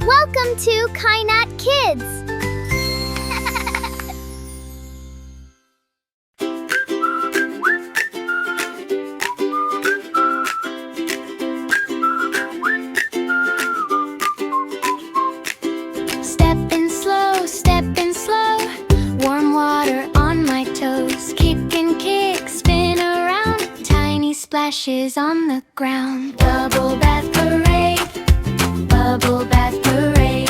Welcome to Kainat Kids! Stepping slow, warm water on my toes. Kick and kick, spin around, tiny splashes on the ground. Bubble bath parade, bubble bath parade.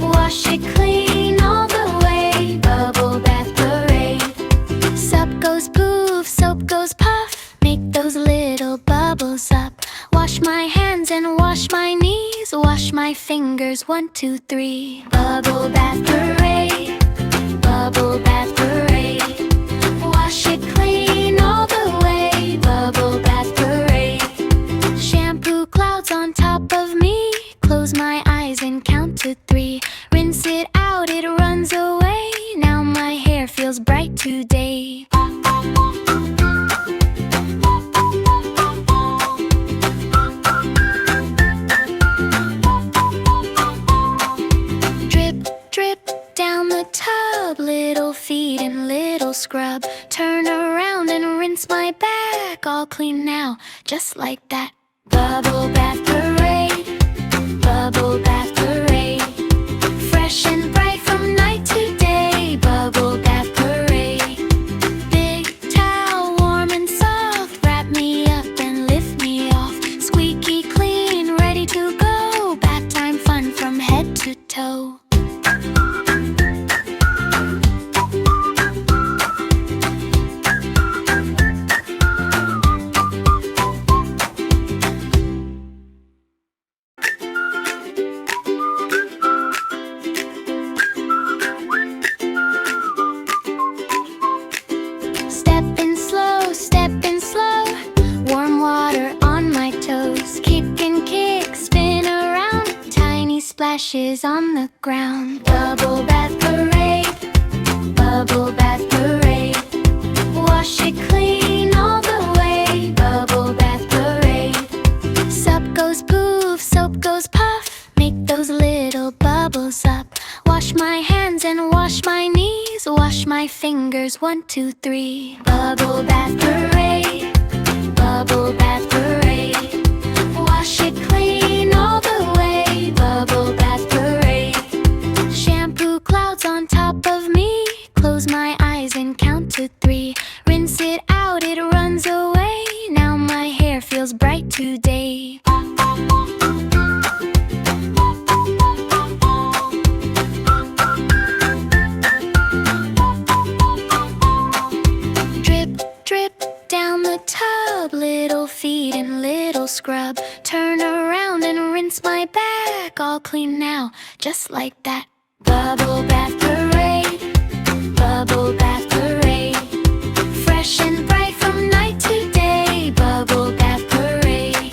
Wash it clean all the way, bubble bath parade. Sup goes poof, soap goes puff, make those little bubbles up. Wash my hands and wash my knees, wash my fingers, 1, 2, 3. Bubble bath parade, bubble bath parade. Wash it clean all the way, bubble bath parade. Shampoo clouds on top of me, close my eyes and count to 3. Rinse it out, it runs away, now my hair feels bright today. Down the tub, little feet and little scrub. Turn around and rinse my back, all clean now, just like that. Bubble bath parade, bubble bath parade. Fresh and bright from night to day, bubble bath parade. Big towel, warm and soft, wrap me up and lift me off. Squeaky clean, ready to go, bath time fun from head to toe. Stepping slow, warm water on my toes. Kick and kick, spin around, tiny splashes on the ground. Bubble bath parade, bubble bath parade. Wash it clean all the way, bubble bath parade. Sup goes poof, soap goes puff, make those little bubbles up. Wash my hands and wash my knees, wash my fingers, 1, 2, 3. Bubble bath parade, bubble bath parade. Wash it clean all the way, bubble bath parade. Shampoo clouds on top of me, close my eyes and count to 3. Rinse it out, it runs away, now my hair feels bright today. Down the tub, little feet and little scrub. Turn around and rinse my back, all clean now, just like that. Bubble bath parade, bubble bath parade. Fresh and bright from night to day, bubble bath parade.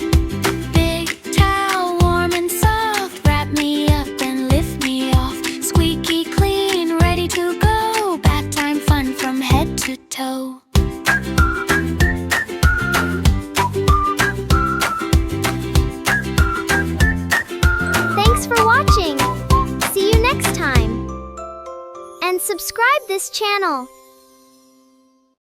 Big towel, warm and soft, wrap me up and lift me off. Squeaky clean, ready to go, bath time fun from head to toe. Thanks for watching! See you next time! And subscribe this channel.